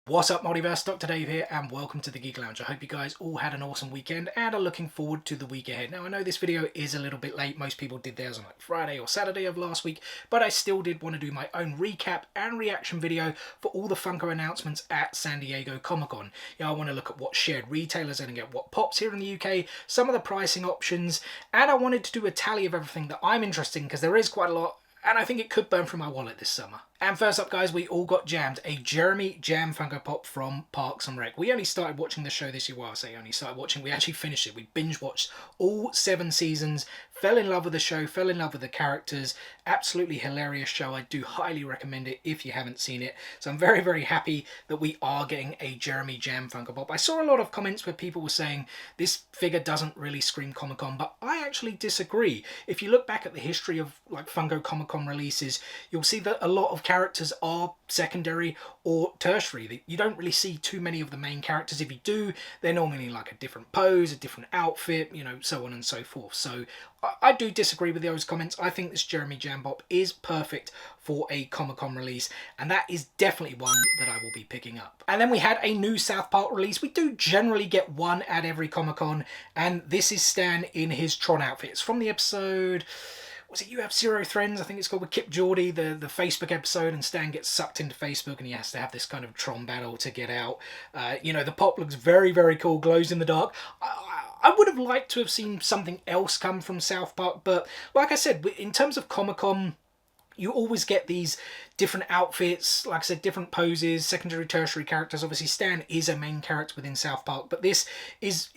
What's up, Multiverse? Dr. Dave here, and welcome to the Geek Lounge. I hope you guys all had an awesome weekend and are looking forward to the week ahead. Now, I know this video is a little bit late. Most people did theirs on like Friday or Saturday of last week, but I still did want to do my own recap and reaction video for all the Funko announcements at San Diego Comic-Con. I want to look at what shared retailers are going to get what pops here in the UK, some of the pricing options, and I wanted to do a tally of everything that I'm interested in because there is quite a lot, and I think it could burn through my wallet this summer. And first up, guys, we all got jammed a Jeremy Jam Funko Pop from Parks&Rec. We only started watching the show this year. Well, I say only started watching. We actually finished it. We binge watched all 7 seasons, fell in love with the show, fell in love with the characters. Absolutely hilarious show. I do highly recommend it if you haven't seen it. So I'm very, very happy that we are getting a Jeremy Jam Funko Pop. I saw a lot of comments where people were saying this figure doesn't really scream Comic-Con, but I actually disagree. If you look back at the history of like Funko Comic-Con releases, you'll see that a lot of characters are secondary or tertiary. You don't really see too many of the main characters. If you do, they're normally like a different pose, a different outfit, you know, so on and so forth. So I do disagree with those comments. I think this Jeremy Jam Pop is perfect for a Comic-Con release, and that is definitely one that I will be picking up. And then we had a new South Park release. We do generally get one at every Comic-Con, and this is Stan in his Tron outfit. It's from the episode... was it You Have Zero Friends? I think it's called, with Kip Geordie, the Facebook episode, and Stan gets sucked into Facebook and he has to have this kind of Tron battle to get out. You know, the pop looks very, very cool, glows in the dark. I would have liked to have seen something else come from South Park, but like I said, in terms of Comic-Con, you always get these different outfits, like I said, different poses, secondary, tertiary characters. Obviously, Stan is a main character within South Park, but this is,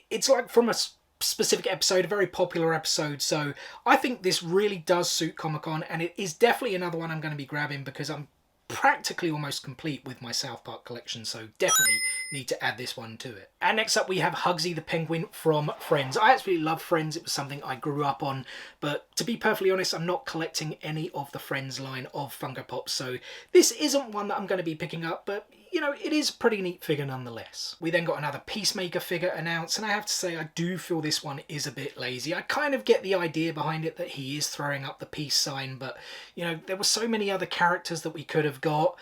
it's like from a specific episode, a very popular episode. So I think this really does suit Comic-Con, and it is definitely another one I'm going to be grabbing because I'm practically almost complete with my South Park collection, so definitely need to add this one to it. And next up we have Huggsy the Penguin from Friends. I absolutely love Friends. It was something I grew up on, but to be perfectly honest, I'm not collecting any of the Friends line of Funko Pops, so this isn't one that I'm going to be picking up, but you know, it is a pretty neat figure nonetheless. We then got another Peacemaker figure announced, and I have to say I do feel this one is a bit lazy. I kind of get the idea behind it that he is throwing up the peace sign, but you know, there were so many other characters that we could have got.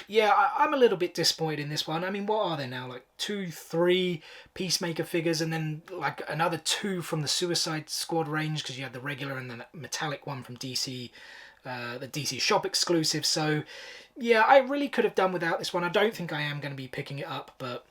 Yeah, I'm a little bit disappointed in this one. I mean, what are there now? Like 2, 3 Peacemaker figures, and then like another 2 from the Suicide Squad range, because you had the regular and then the metallic one from DC, the DC Shop exclusive. So yeah, I really could have done without this one. I don't think I am going to be picking it up, but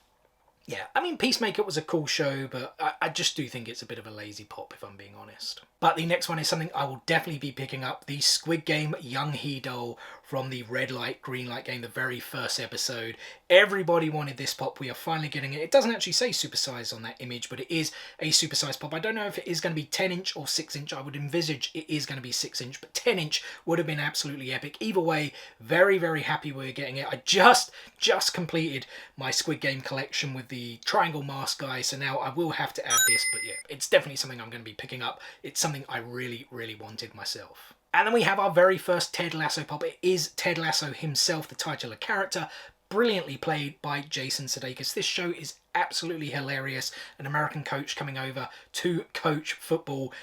yeah, I mean, Peacemaker was a cool show, but I just do think it's a bit of a lazy pop, if I'm being honest. But the next one is something I will definitely be picking up, the Squid Game Young He doll from the Red Light, Green Light game, the very first episode. Everybody wanted this pop. We are finally getting it. It doesn't actually say supersized on that image, but it is a supersized pop. I don't know if it is going to be 10-inch or 6-inch. I would envisage it is going to be 6-inch, but 10-inch would have been absolutely epic. Either way, very, very happy we're getting it. I just completed my Squid Game collection with the triangle mask guy, so now I will have to add this, but yeah, it's definitely something I'm going to be picking up. It's something I really, really wanted myself. And then we have our very first Ted Lasso pop. It is Ted Lasso himself, the titular character, brilliantly played by Jason Sudeikis. This show is absolutely hilarious. An American coach coming over to coach football,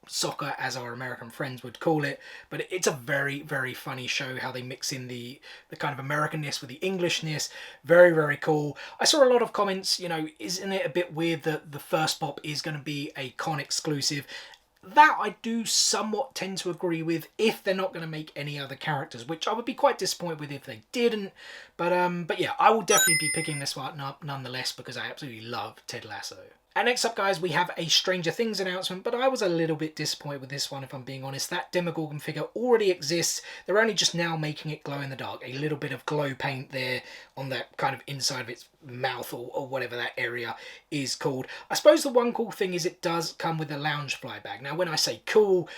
soccer as our American friends would call it, but it's a very, very funny show, how they mix in the kind of Americanness with the Englishness. Very, very cool. I saw a lot of comments, you know, isn't it a bit weird that the first pop is going to be a con exclusive? That I do somewhat tend to agree with if they're not going to make any other characters, which I would be quite disappointed with if they didn't. But yeah, I will definitely be picking this one up nonetheless because I absolutely love Ted Lasso. And next up, guys, we have a Stranger Things announcement, but I was a little bit disappointed with this one, if I'm being honest. That Demogorgon figure already exists. They're only just now making it glow in the dark. A little bit of glow paint there on that kind of inside of its mouth or whatever that area is called. I suppose the one cool thing is it does come with a Loungefly bag. Now, when I say cool,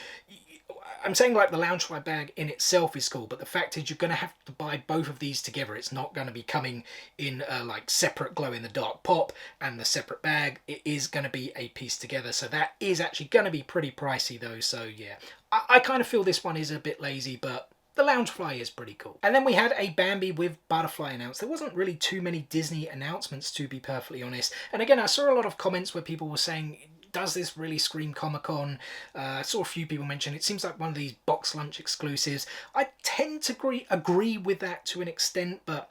I'm saying like the Loungefly bag in itself is cool, but the fact is you're going to have to buy both of these together. It's not going to be coming in like separate glow-in-the-dark pop and the separate bag. It is going to be a piece together, so that is actually going to be pretty pricey though. So yeah, I kind of feel this one is a bit lazy, but the Loungefly is pretty cool. And then we had a Bambi with Butterfly announced. There wasn't really too many Disney announcements, to be perfectly honest. And again, I saw a lot of comments where people were saying, does this really scream Comic-Con? I saw a few people mention it seems like one of these box lunch exclusives. I tend to agree with that to an extent, but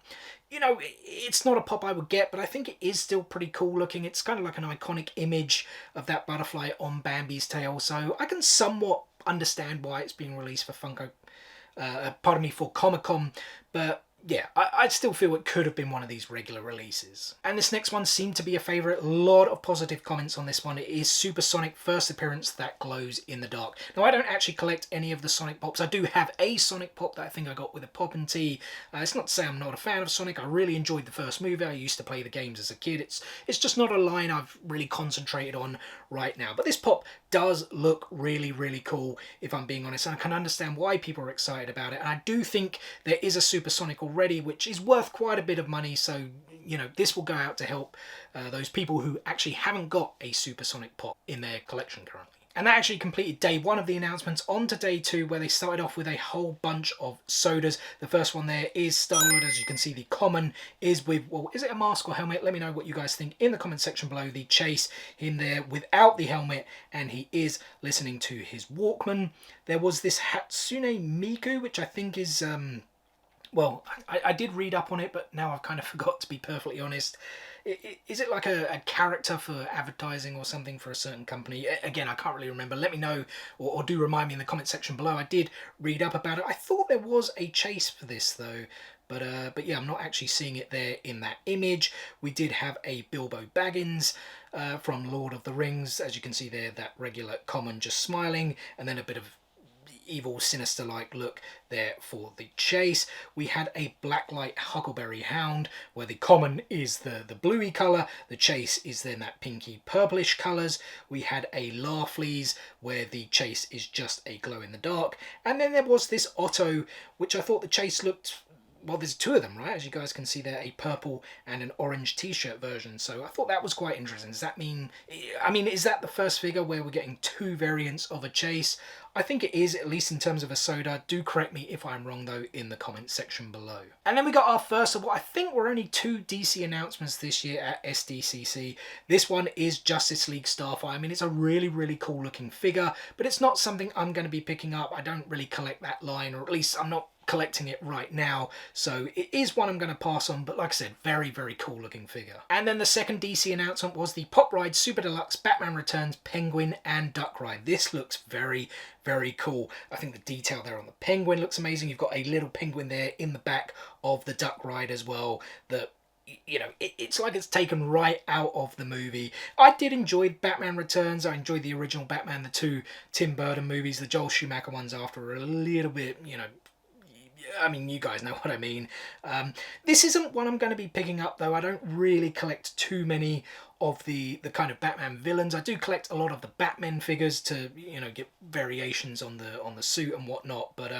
you know, it's not a pop I would get, but I think it is still pretty cool looking. It's kind of like an iconic image of that butterfly on Bambi's tail, so I can somewhat understand why it's being released for Funko, pardon me, for Comic-Con, but yeah, I still feel it could have been one of these regular releases. And this next one seemed to be a favourite. A lot of positive comments on this one. It is Supersonic first appearance that glows in the dark. Now, I don't actually collect any of the Sonic Pops. I do have a Sonic Pop that I think I got with a Pop and Tea. It's not to say I'm not a fan of Sonic. I really enjoyed the first movie. I used to play the games as a kid. It's just not a line I've really concentrated on right now. But this Pop does look really, really cool, if I'm being honest. And I can understand why people are excited about it. And I do think there is a Supersonic already, which is worth quite a bit of money, so you know this will go out to help those people who actually haven't got a Supersonic Pop in their collection currently. And that actually completed day 1 of the announcements. On to day 2, where they started off with a whole bunch of sodas. The first one there is Stonewood. As you can see, the common is with, well, is it a mask or helmet? Let me know what you guys think in the comment section below. The Chase, him there without the helmet, and he is listening to his Walkman. There was this Hatsune Miku, which I think is... well, I did read up on it, but now I've kind of forgot, to be perfectly honest. Is it like a character for advertising or something for a certain company? Again, I can't really remember. Let me know, or do remind me in the comment section below. I did read up about it. I thought there was a chase for this, though. But yeah, I'm not actually seeing it there in that image. We did have a Bilbo Baggins from Lord of the Rings. As you can see there, that regular common just smiling, and then a bit of evil, sinister-like look there for the Chase. We had a Blacklight Huckleberry Hound, where the common is the bluey colour, the Chase is then that pinky purplish colours. We had a Larfleeze, where the Chase is just a glow-in-the-dark. And then there was this Otto, which I thought the Chase looked... well, there's 2 of them, right? As you guys can see there, a purple and an orange t-shirt version. So I thought that was quite interesting. Does that mean... I mean, is that the first figure where we're getting 2 variants of a Chase? I think it is, at least in terms of a soda. Do correct me if I'm wrong, though, in the comment section below. And then we got our first of what I think were only 2 DC announcements this year at SDCC. This one is Justice League Starfire. I mean, it's a really, really cool looking figure, but it's not something I'm going to be picking up. I don't really collect that line, or at least I'm not collecting it right now, so it is one I'm going to pass on, but like I said, very, very cool looking figure. And then the second DC announcement was the Pop Ride Super Deluxe Batman Returns Penguin and Duck Ride. This looks very, very cool. I think the detail there on the penguin looks amazing. You've got a little penguin there in the back of the Duck Ride as well, that, you know, it's like it's taken right out of the movie. I did enjoy Batman Returns. I enjoyed the original Batman, the 2 Tim Burton movies. The Joel Schumacher ones after were a little bit, you know, I mean, you guys know what I mean. This isn't one I'm going to be picking up, though. I don't really collect too many of the kind of Batman villains. I do collect a lot of the Batman figures to, you know, get variations on the suit and whatnot. But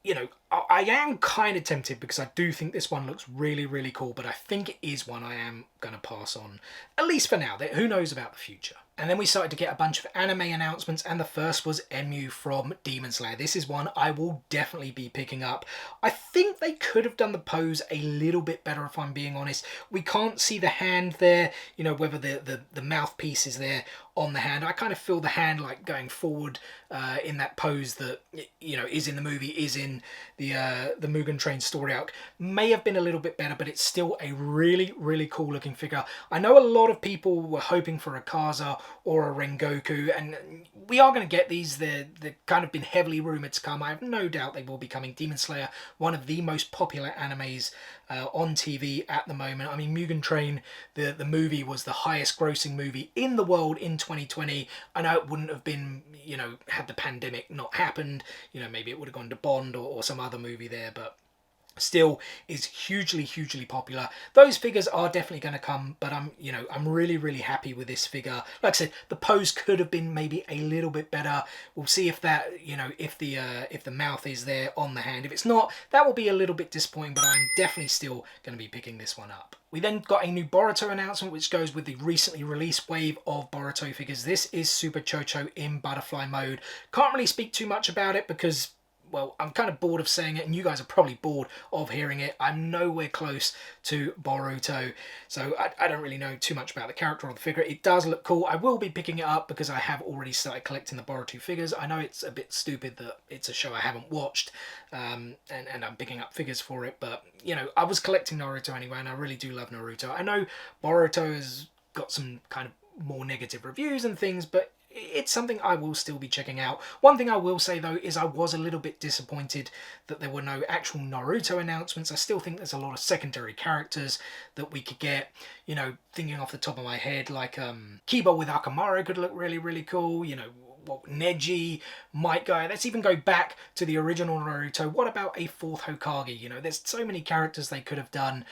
you know, I am kind of tempted, because I do think this one looks really, really cool, but I think it is one I am going to pass on, at least for now. Who knows about the future? And then we started to get a bunch of anime announcements, and the first was Emu from Demon Slayer. This is one I will definitely be picking up. I think they could have done the pose a little bit better, if I'm being honest. We can't see the hand there, you know, whether the mouthpiece is there on the hand. I kind of feel the hand like going forward in that pose that, you know, is in the movie, is in the Mugen Train story arc. May have been a little bit better, but it's still a really, really cool looking figure. I know a lot of people were hoping for a Kaza or a Rengoku, and we are going to get these. They've kind of been heavily rumoured to come. I have no doubt they will be coming. Demon Slayer, one of the most popular animes on TV at the moment. I mean, Mugen Train, the movie, was the highest grossing movie in the world in 2020. I know it wouldn't have been, you know, had the pandemic not happened. You know, maybe it would have gone to Bond or some other movie there, but still is hugely, hugely popular. Those figures are definitely going to come, but I'm really, really happy with this figure. Like I said, the pose could have been maybe a little bit better. We'll see if that, you know, if the mouth is there on the hand. If it's not, that will be a little bit disappointing, but I'm definitely still going to be picking this one up. We then got a new Boruto announcement, which goes with the recently released wave of Boruto figures. This is Super Chocho in butterfly mode. Can't really speak too much about it, because well, I'm kind of bored of saying it, and you guys are probably bored of hearing it. I'm nowhere close to Boruto, so I don't really know too much about the character or the figure. It does look cool. I will be picking it up because I have already started collecting the Boruto figures. I know it's a bit stupid that it's a show I haven't watched, and I'm picking up figures for it, but, you know, I was collecting Naruto anyway, and I really do love Naruto. I know Boruto has got some kind of more negative reviews and things, but it's something I will still be checking out. One thing I will say though is I was a little bit disappointed that there were no actual Naruto announcements. I still think there's a lot of secondary characters that we could get. You know, thinking off the top of my head, like Kiba with Akamaru could look really, really cool. You know, Neji might go. Let's even go back to the original Naruto. What about a fourth Hokage? You know, there's so many characters they could have done.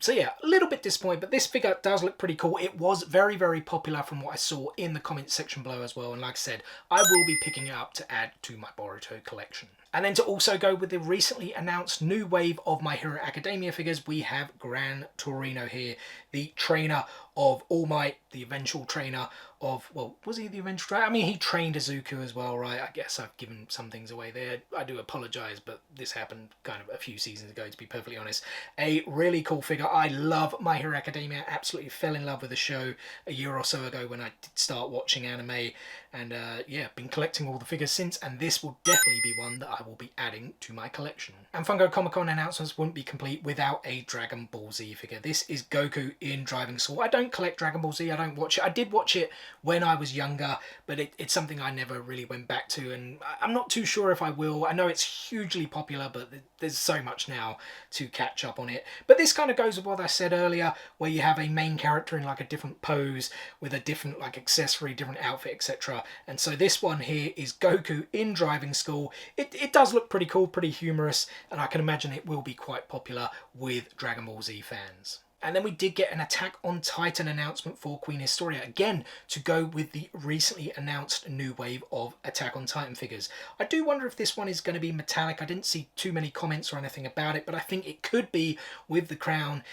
So yeah, a little bit disappointed, but this figure does look pretty cool. It was very, very popular from what I saw in the comments section below as well. And like I said, I will be picking it up to add to my Boruto collection. And then to also go with the recently announced new wave of My Hero Academia figures, we have Gran Torino here, the trainer of All Might, the eventual trainer of, well, was he the eventual trainer? I mean, he trained Izuku as well, right? I guess I've given some things away there. I do apologise, but this happened kind of a few seasons ago, to be perfectly honest. A really cool figure. I love My Hero Academia. Absolutely fell in love with the show a year or so ago when I did start watching anime. And yeah, been collecting all the figures since, and this will definitely be one that I will be adding to my collection. And Funko Comic-Con announcements wouldn't be complete without a Dragon Ball Z figure. This is Goku in Driving School. I don't collect Dragon Ball Z, I don't watch it. I did watch it when I was younger, but it's something I never really went back to, and I'm not too sure if I will. I know it's hugely popular, but there's so much now to catch up on it. But this kind of goes with what I said earlier, where you have a main character in like a different pose with a different like accessory, different outfit, etc. And so this one here is Goku in Driving School. It does look pretty cool, pretty humorous, and I can imagine it will be quite popular with Dragon Ball Z fans. And then we did get an Attack on Titan announcement for Queen Historia, again to go with the recently announced new wave of Attack on Titan figures. I do wonder if this one is going to be metallic. I didn't see too many comments or anything about it, but I think it could be with the crown.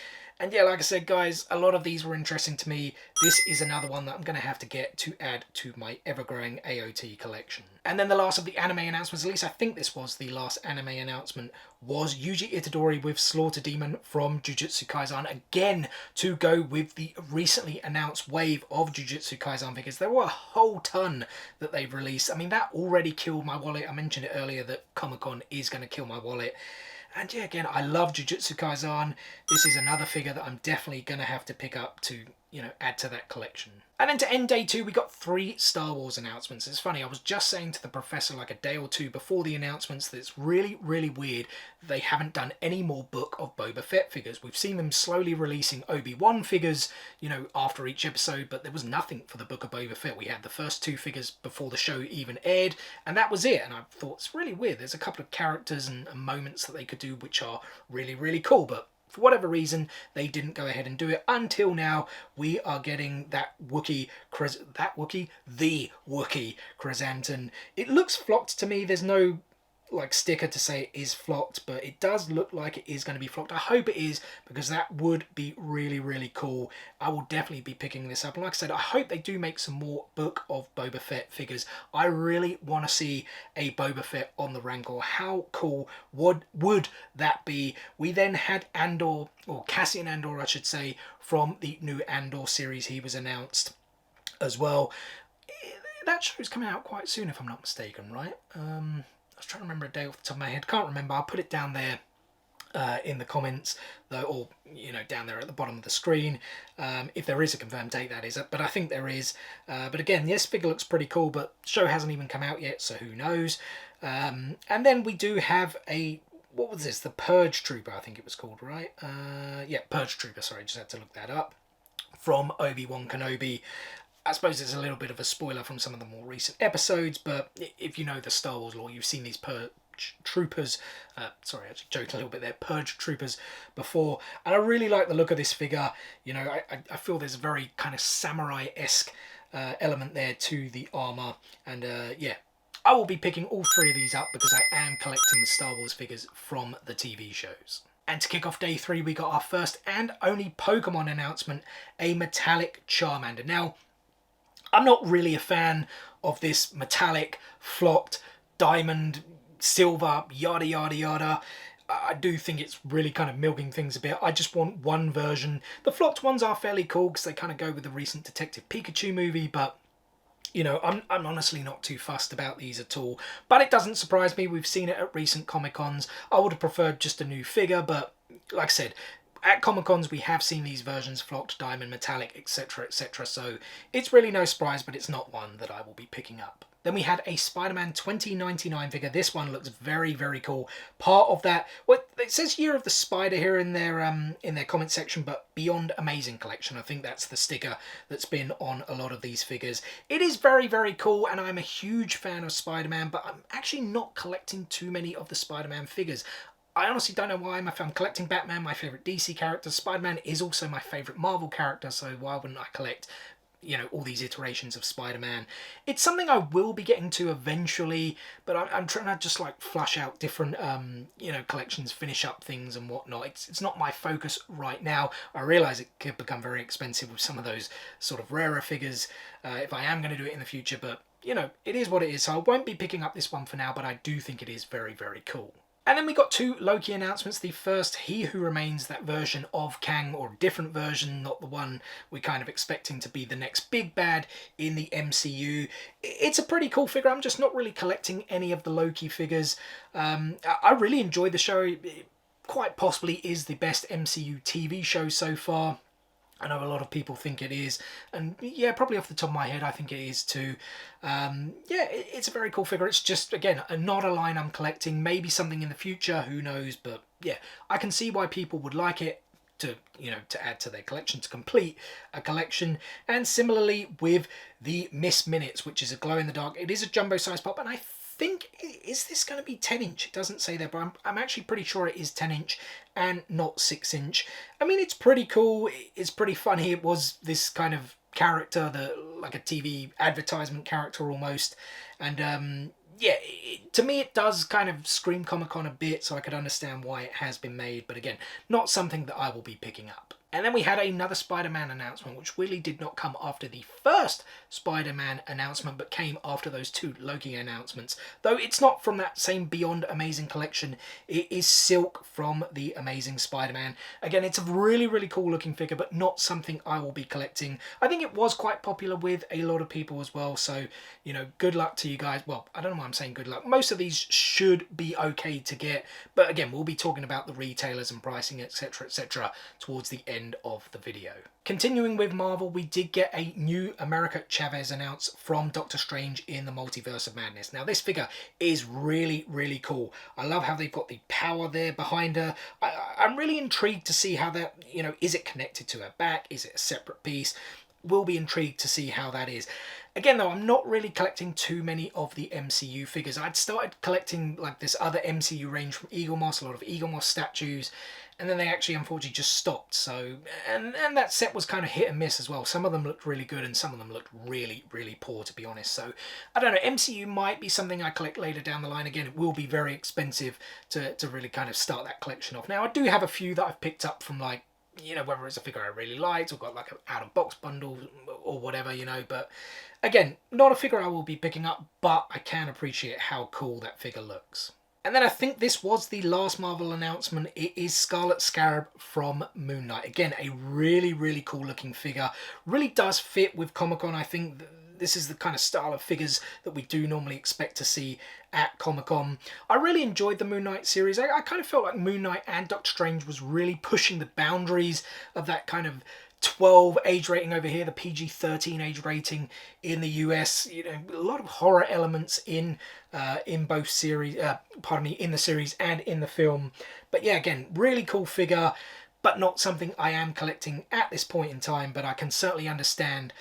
And yeah, like I said, guys, a lot of these were interesting to me. This is another one that I'm going to have to get to add to my ever-growing AOT collection. And then the last of the anime announcements, at least I think this was the last anime announcement, was Yuji Itadori with Slaughter Demon from Jujutsu Kaisen. Again, to go with the recently announced wave of Jujutsu Kaisen figures. There were a whole ton that they've released. I mean, that already killed my wallet. I mentioned it earlier that Comic-Con is going to kill my wallet. And yeah, again, I love Jujutsu Kaisen. This is another figure that I'm definitely going to have to pick up to, you know, add to that collection. And then to end day 2, we got 3 Star Wars announcements. It's funny, I was just saying to the professor like a day or two before the announcements that it's really, really weird they haven't done any more Book of Boba Fett figures. We've seen them slowly releasing Obi-Wan figures, you know, after each episode, but there was nothing for the Book of Boba Fett. We had the first 2 figures before the show even aired, and that was it. And I thought, it's really weird. There's a couple of characters and moments that they could do which are really, really cool, but for whatever reason, they didn't go ahead and do it. Until now, we are getting that the Wookiee Chrysanthemum. It looks flocked to me. There's no like sticker to say it is flocked, but it does look like it is going to be flocked. I hope it is, because that would be really, really cool. I will definitely be picking this up. And like I said, I hope they do make some more Book of Boba Fett figures. I really want to see a Boba Fett on the Rancor. How cool would that be? We then had Andor, or Cassian Andor, I should say, from the new Andor series. He was announced as well. That show's coming out quite soon, if I'm not mistaken, right? I was trying to remember a day off the top of my head. Can't remember. I'll put it down there in the comments, though, or, you know, down there at the bottom of the screen. If there is a confirmed date, that is. But I think there is. But again, this figure looks pretty cool, but the show hasn't even come out yet, so who knows. And then we do have a... What was this? The Purge Trooper, I think it was called, right? Yeah, Purge Trooper. Sorry, just had to look that up. From Obi-Wan Kenobi. I suppose it's a little bit of a spoiler from some of the more recent episodes, but if you know the Star Wars lore, you've seen these Purge Troopers, sorry, I actually joked a little bit there, Purge Troopers before, and I really like the look of this figure. You know, I feel there's a very kind of samurai-esque element there to the armour, and yeah, I will be picking all 3 of these up because I am collecting the Star Wars figures from the TV shows. And to kick off day 3, we got our first and only Pokemon announcement, a metallic Charmander. Now, I'm not really a fan of this metallic, flocked, diamond, silver, yada yada yada. I do think it's really kind of milking things a bit. I just want one version. The flocked ones are fairly cool because they kind of go with the recent Detective Pikachu movie, but you know, I'm honestly not too fussed about these at all. But it doesn't surprise me. We've seen it at recent Comic-Cons. I would have preferred just a new figure, but like I said, at Comic-Cons we have seen these versions, flocked, diamond, metallic, etc, etc. So it's really no surprise, but it's not one that I will be picking up. Then we had a Spider-Man 2099 figure. This one looks very, very cool. Part of that, well, it says Year of the Spider here in their comment section, but Beyond Amazing Collection. I think that's the sticker that's been on a lot of these figures. It is very, very cool, and I'm a huge fan of Spider-Man, but I'm actually not collecting too many of the Spider-Man figures. I honestly don't know why. I'm collecting Batman, my favourite DC character. Spider-Man is also my favourite Marvel character, so why wouldn't I collect, you know, all these iterations of Spider-Man? It's something I will be getting to eventually, but I'm trying to just like flush out different, you know, collections, finish up things and whatnot. It's not my focus right now. I realise it could become very expensive with some of those sort of rarer figures if I am going to do it in the future, but, you know, it is what it is. So I won't be picking up this one for now, but I do think it is very, very cool. And then we got two Loki announcements. The first, He Who Remains, that version of Kang, or a different version, not the one we're kind of expecting to be the next big bad in the MCU. It's a pretty cool figure. I'm just not really collecting any of the Loki figures. I really enjoyed the show. It quite possibly is the best MCU TV show so far. I know a lot of people think it is, and yeah, probably off the top of my head, I think it is too. Yeah, it's a very cool figure. It's just, again, not a line I'm collecting. Maybe something in the future, who knows? But yeah, I can see why people would like it to, you know, to add to their collection, to complete a collection. And similarly with the Miss Minutes, which is a glow-in-the-dark. It is a jumbo size pop, and I think, is this going to be 10 inch? It doesn't say there, but I'm actually pretty sure it is 10 inch and not 6 inch. I mean, it's pretty cool. It's pretty funny. It was this kind of character, that like a TV advertisement character almost. And yeah, to me it does kind of scream Comic-Con a bit, so I could understand why it has been made. But again, not something that I will be picking up. And then we had another Spider-Man announcement, which really did not come after the first Spider-Man announcement, but came after those two Loki announcements. Though it's not from that same Beyond Amazing collection, it is Silk from the Amazing Spider-Man. Again, it's a really, really cool looking figure, but not something I will be collecting. I think it was quite popular with a lot of people as well, so, you know, good luck to you guys. Well, I don't know why I'm saying good luck. Most of these should be okay to get, but again, we'll be talking about the retailers and pricing, etc., etc., towards the end of the video. Continuing with Marvel, we did get a new America Chavez announced from Doctor Strange in the Multiverse of Madness. Now, this figure is really, really cool. I love how they've got the power there behind her. I'm really intrigued to see how that, you know, is it connected to her back? Is it a separate piece? We'll be intrigued to see how that is. Again, though, I'm not really collecting too many of the MCU figures. I'd started collecting like this other MCU range from Eaglemoss, a lot of Eaglemoss statues, and then they actually unfortunately just stopped. So, and that set was kind of hit and miss as well. Some of them looked really good and some of them looked really, really poor, to be honest. So, I don't know, MCU might be something I collect later down the line. Again, it will be very expensive to really kind of start that collection off. Now, I do have a few that I've picked up from, like, you know, whether it's a figure I really liked or got like an out-of-box bundle or whatever, you know. But again, not a figure I will be picking up, but I can appreciate how cool that figure looks. And then I think this was the last Marvel announcement. It is Scarlet Scarab from Moonlight. Again, a really, really cool looking figure. Really does fit with Comic-Con. I think this is the kind of style of figures that we do normally expect to see at Comic-Con. I really enjoyed the Moon Knight series. I kind of felt like Moon Knight and Doctor Strange was really pushing the boundaries of that kind of 12 age rating over here, the PG-13 age rating in the US. You know, a lot of horror elements in both series, in the series and in the film. But yeah, again, really cool figure, but not something I am collecting at this point in time. But I can certainly understand,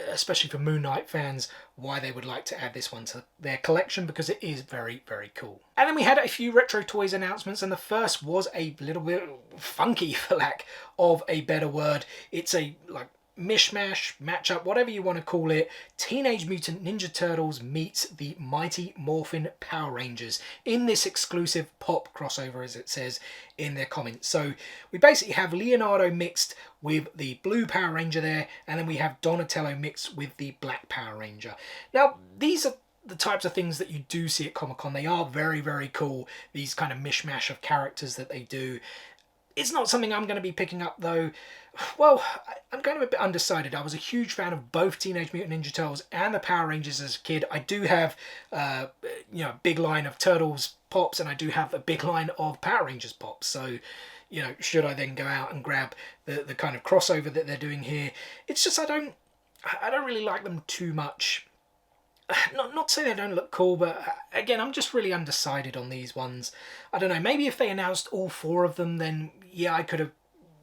especially for Moon Knight fans, why they would like to add this one to their collection, because it is very, very cool. And then we had a few retro toys announcements, and the first was a little bit funky, for lack of a better word. It's a like mishmash, matchup, whatever you want to call it. Teenage Mutant Ninja Turtles meets the Mighty Morphin Power Rangers in this exclusive pop crossover, as it says in their comments. So we basically have Leonardo mixed with the blue Power Ranger there, and then we have Donatello mixed with the black Power Ranger. Now, these are the types of things that you do see at Comic-Con. They are very, very cool, these kind of mishmash of characters that they do. It's not something I'm going to be picking up, though. Well, I'm kind of a bit undecided. I was a huge fan of both Teenage Mutant Ninja Turtles and the Power Rangers as a kid. I do have, you know, a big line of Turtles pops, and I do have a big line of Power Rangers pops. So, you know, should I then go out and grab the kind of crossover that they're doing here? It's just I don't really like them too much. Not to say they don't look cool, but again, I'm just really undecided on these ones. I don't know, maybe if they announced all 4 of them, then yeah, I could have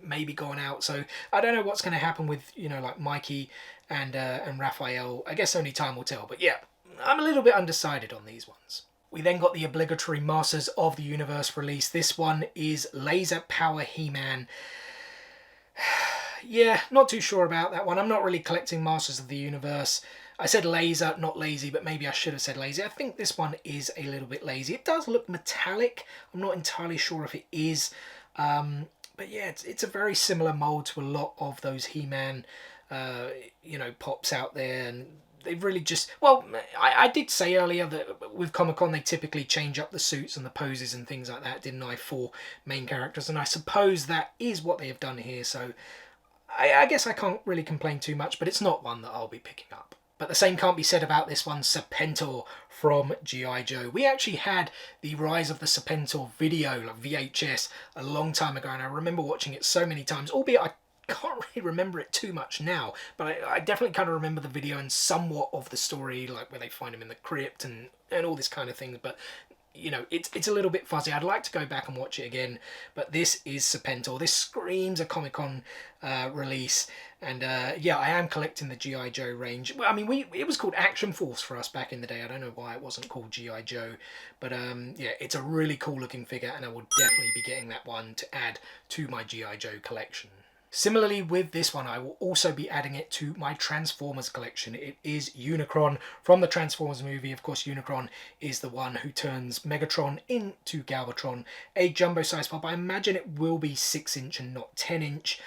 maybe gone out. So I don't know what's going to happen with, you know, like Mikey and Raphael. I guess only time will tell, but yeah, I'm a little bit undecided on these ones. We then got the obligatory Masters of the Universe release. This one is Laser Power He-Man. Yeah, not too sure about that one. I'm not really collecting Masters of the Universe. I said laser, not lazy, but maybe I should have said lazy. I think this one is a little bit lazy. It does look metallic. I'm not entirely sure if it is. But yeah, it's a very similar mold to a lot of those He-Man, you know, pops out there. And they've really just... Well, I did say earlier that with Comic-Con they typically change up the suits and the poses and things like that, didn't I, for main characters? And I suppose that is what they have done here. So I guess I can't really complain too much, but it's not one that I'll be picking up. But the same can't be said about this one, Serpentor from G.I. Joe. We actually had the Rise of the Serpentor video, like VHS, a long time ago, and I remember watching it so many times, albeit I can't really remember it too much now, but I definitely kind of remember the video and somewhat of the story, like where they find him in the crypt and all this kind of thing. But you know, it's a little bit fuzzy. I'd like to go back and watch it again, but this is Serpentor. This screams a Comic-Con release, and yeah, I am collecting the G.I. Joe range. Well, I mean, it was called Action Force for us back in the day. I don't know why it wasn't called G.I. Joe, but yeah, it's a really cool looking figure, and I will definitely be getting that one to add to my G.I. Joe collection. Similarly with this one, I will also be adding it to my Transformers collection. It is Unicron from the Transformers movie. Of course, Unicron is the one who turns Megatron into Galvatron, a jumbo-sized pop. I imagine it will be 6-inch and not 10-inch.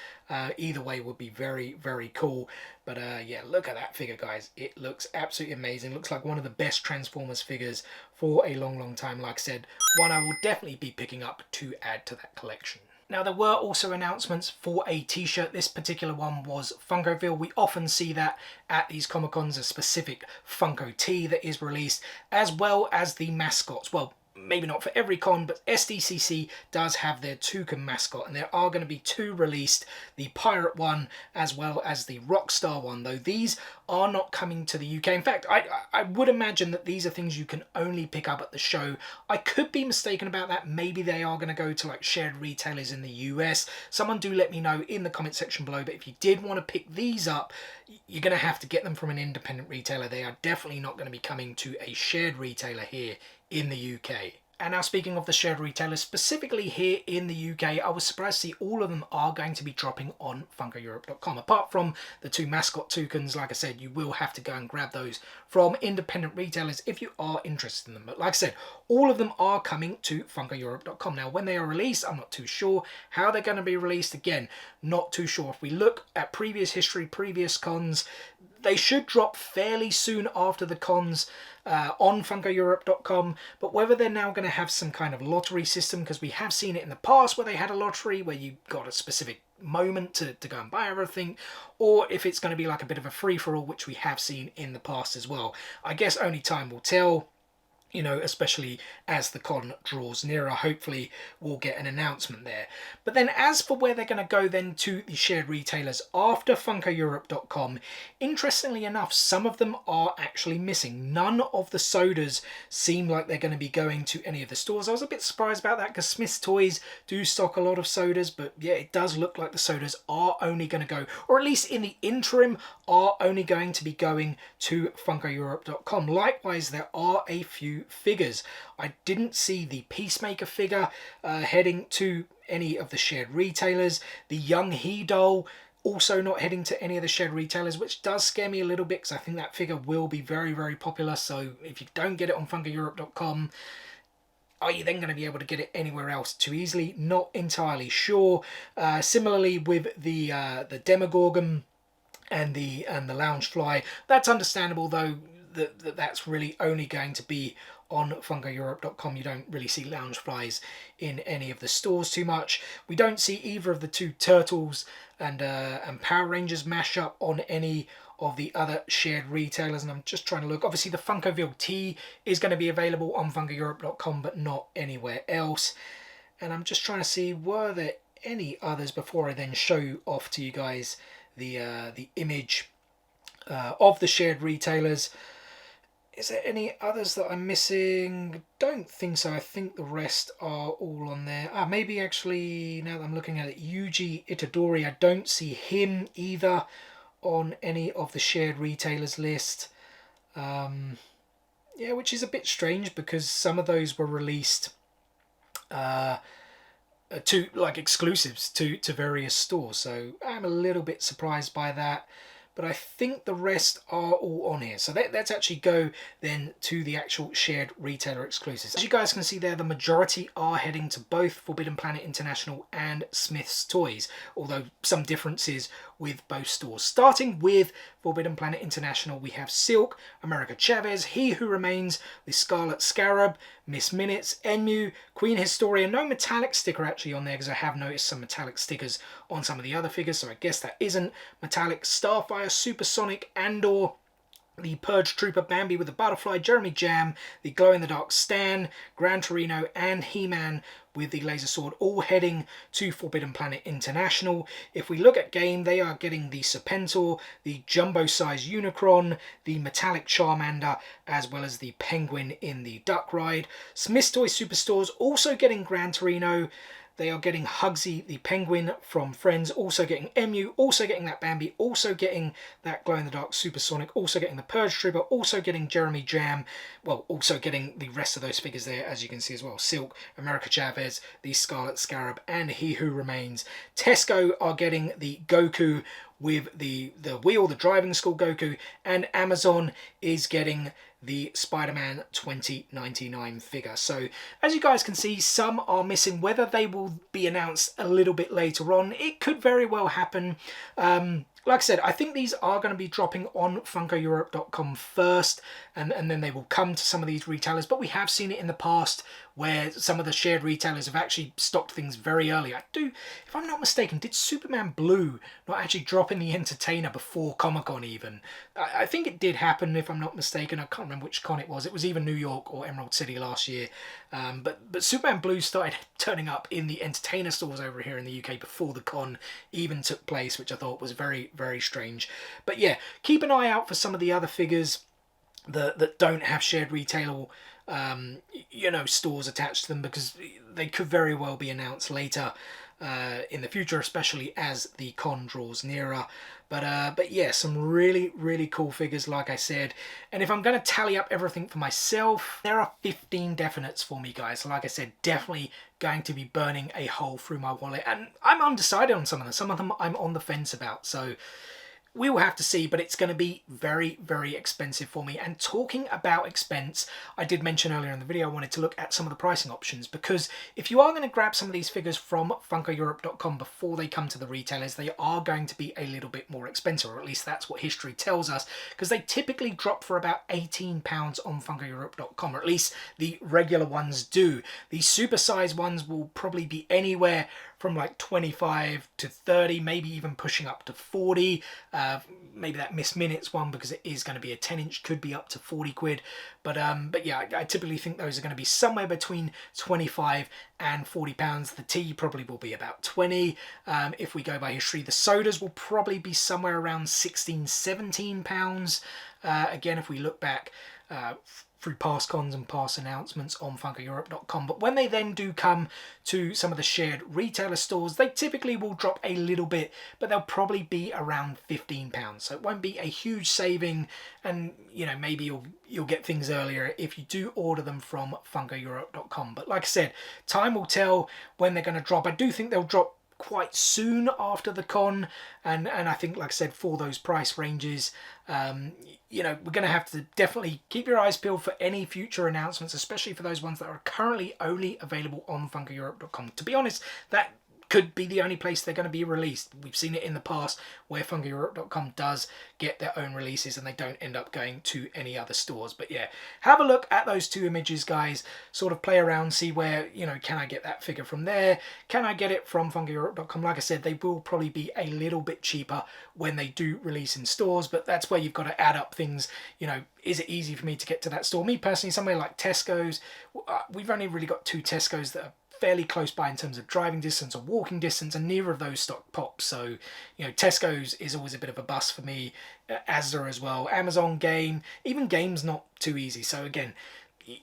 Either way would be very, very cool. But yeah, look at that figure, guys. It looks absolutely amazing. Looks like one of the best Transformers figures for a long, long time. Like I said, one I will definitely be picking up to add to that collection. Now, there were also announcements for a t-shirt. This particular one was Funkoville. We often see that at these Comic-Cons, a specific Funko tee that is released, as well as the mascots. Well, maybe not for every con, but SDCC does have their toucan mascot, and there are going to be 2 released, the Pirate one as well as the Rockstar one, though these are not coming to the UK. In fact, I would imagine that these are things you can only pick up at the show. I could be mistaken about that. Maybe they are going to go to like shared retailers in the US. Someone do let me know in the comment section below, but if you did want to pick these up, you're going to have to get them from an independent retailer. They are definitely not going to be coming to a shared retailer here in the UK. And now, speaking of the shared retailers, specifically here in the UK, I was surprised to see all of them are going to be dropping on FunkoEurope.com. Apart from the 2 mascot toucans, like I said, you will have to go and grab those from independent retailers if you are interested in them. But like I said, all of them are coming to FunkoEurope.com. Now, when they are released, I'm not too sure how they're going to be released. Again, not too sure. If we look at previous history, previous cons, they should drop fairly soon after the cons on FunkoEurope.com, but whether they're now going to have some kind of lottery system, because we have seen it in the past where they had a lottery where you got a specific moment to go and buy everything, or if it's going to be like a bit of a free-for-all, which we have seen in the past as well. I guess only time will tell. You know, especially as the con draws nearer, hopefully we'll get an announcement there. But then as for where they're going to go then to the shared retailers after FunkoEurope.com, interestingly enough, some of them are actually missing. None of the sodas seem like they're going to be going to any of the stores. I was a bit surprised about that because Smith's Toys do stock a lot of sodas, but yeah, it does look like the sodas are only going to go, or at least in the interim, are only going to be going to FunkoEurope.com. Likewise, there are a few figures. I didn't see the Peacemaker figure heading to any of the shared retailers. The Young He doll also not heading to any of the shared retailers, which does scare me a little bit because I think that figure will be very, very popular. So if you don't get it on FunkoEurope.com, are you then going to be able to get it anywhere else too easily? Not entirely sure. Similarly with the Demogorgon and the Loungefly, that's understandable though. that's really only going to be on FunkoEurope.com. You don't really see Loungeflies in any of the stores too much. We don't see either of the two Turtles and Power Rangers mashup on any of the other shared retailers, and I'm just trying to look. Obviously, the Funkoville T is going to be available on FunkoEurope.com, but not anywhere else. And I'm just trying to see, were there any others before I then show off to you guys the image of the shared retailers. Is there any others that I'm missing? Don't think so. I think the rest are all on there. Maybe actually, now that I'm looking at it, Yuji Itadori, I don't see him either on any of the shared retailers list. Yeah, which is a bit strange because some of those were released to like exclusives to various stores. So I'm a little bit surprised by that. But I think the rest are all on here. So let's actually go then to the actual shared retailer exclusives. As you guys can see there, the majority are heading to both Forbidden Planet International and Smith's Toys, although some differences with both stores. Starting with Forbidden Planet International, we have Silk, America Chavez, He Who Remains, the Scarlet Scarab, Miss Minutes, Enmu, Queen Historia. No metallic sticker actually on there because I have noticed some metallic stickers on some of the other figures, so I guess that isn't metallic. Starfire, Supersonic, Andor, the Purge Trooper, Bambi with the Butterfly, Jeremy Jam, the Glow-in-the-Dark Stan, Gran Torino, and He-Man with the Laser Sword, all heading to Forbidden Planet International. If we look at game, they are getting the Serpentor, the jumbo-size Unicron, the metallic Charmander, as well as the Penguin in the Duck Ride. Smith's Toy Superstores also getting Gran Torino. They are getting Huggsy the Penguin from Friends, also getting Emu, also getting that Bambi, also getting that Glow-in-the-Dark Supersonic, also getting the Purge Trooper, also getting Jeremy Jam, well, also getting the rest of those figures there, as you can see as well. Silk, America Chavez, the Scarlet Scarab, and He Who Remains. Tesco are getting the Goku with the wheel, the driving school Goku, and Amazon is getting the Spider-Man 2099 figure. So as you guys can see, some are missing. Whether they will be announced a little bit later on, it could very well happen. Like I said, I think these are going to be dropping on FunkoEurope.com first, and then they will come to some of these retailers. But we have seen it in the past where some of the shared retailers have actually stocked things very early. If I'm not mistaken, did Superman Blue not actually drop in the Entertainer before Comic-Con even? I think it did happen, if I'm not mistaken. I can't remember which con it was. It was either New York or Emerald City last year. But Superman Blue started turning up in the Entertainer stores over here in the UK before the con even took place, which I thought was very, very strange. But yeah, keep an eye out for some of the other figures that don't have shared retail, stores attached to them, because they could very well be announced later in the future, especially as the con draws nearer. But yeah, some really, really cool figures, like I said. And if I'm going to tally up everything for myself, there are 15 definites for me, guys. Like I said, definitely going to be burning a hole through my wallet. And I'm undecided on some of them. Some of them I'm on the fence about. So we will have to see, but it's going to be very, very expensive for me. And talking about expense, I did mention earlier in the video I wanted to look at some of the pricing options, because if you are going to grab some of these figures from FunkoEurope.com before they come to the retailers, they are going to be a little bit more expensive, or at least that's what history tells us, because they typically drop for about £18 on FunkoEurope.com, or at least the regular ones do. The supersized ones will probably be anywhere from like 25 to 30, maybe even pushing up to 40. Maybe that Miss Minutes one, because it is going to be a 10-inch, could be up to 40 quid. But yeah, I typically think those are going to be somewhere between 25 and 40 pounds. The tea probably will be about 20. If we go by history, the sodas will probably be somewhere around 16, 17 pounds. Again, if we look back through past cons and past announcements on FunkoEurope.com. But when they then do come to some of the shared retailer stores, they typically will drop a little bit, but they'll probably be around £15. So it won't be a huge saving, and maybe you'll get things earlier if you do order them from FunkoEurope.com. But like I said, time will tell when they're going to drop. I do think they'll drop quite soon after the con, and I think, like I said, for those price ranges, we're going to have to definitely keep your eyes peeled for any future announcements, especially for those ones that are currently only available on FunkoEurope.com. To be honest, that could be the only place they're going to be released. We've seen it in the past where FunkoEurope.com does get their own releases and they don't end up going to any other stores. But yeah, have a look at those 2 images, guys. Sort of play around, see where, you know, can I get that figure from there? Can I get it from FunkoEurope.com? Like I said, they will probably be a little bit cheaper when they do release in stores, but that's where you've got to add up things. You know, is it easy for me to get to that store? Me personally, somewhere like Tesco's, we've only really got 2 Tesco's that are fairly close by in terms of driving distance or walking distance, and neither of those stock Pops. So, you know, Tesco's is always a bit of a bust for me. Asda as well. Amazon, Game, even Game's not too easy. So again,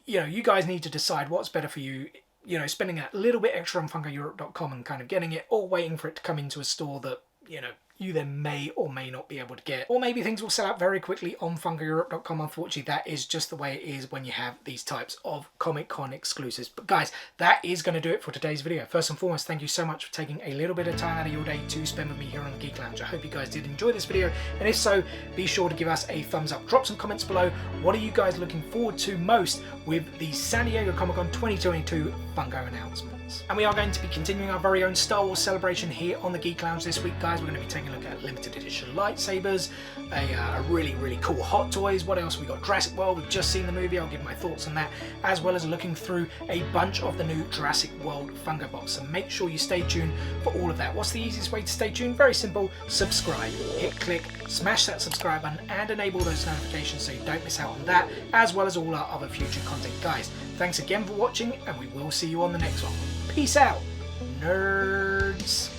you know, you guys need to decide what's better for you. You know, spending a little bit extra on FunkoEurope.com and kind of getting it, or waiting for it to come into a store that, you know, you then may or may not be able to get. Or maybe things will sell out very quickly on FunkoEurope.com. Unfortunately, that is just the way it is when you have these types of Comic-Con exclusives. But guys, that is going to do it for today's video. First and foremost, thank you so much for taking a little bit of time out of your day to spend with me here on the Geek Lounge. I hope you guys did enjoy this video, and if so, be sure to give us a thumbs up. Drop some comments below. What are you guys looking forward to most with the San Diego Comic-Con 2022 Funko Announcements? And we are going to be continuing our very own Star Wars celebration here on the Geek Lounge this week, guys. We're going to be taking a look at limited edition lightsabers, a really cool Hot Toys. What else? We got Jurassic World. We've just seen the movie. I'll give my thoughts on that, as well as looking through a bunch of the new Jurassic World Funko Pops. So make sure you stay tuned for all of that. What's the easiest way to stay tuned? Very simple. Subscribe. Hit click, smash that subscribe button, and enable those notifications so you don't miss out on that, as well as all our other future content, guys. Thanks again for watching, and we will see you on the next one. Peace out, nerds.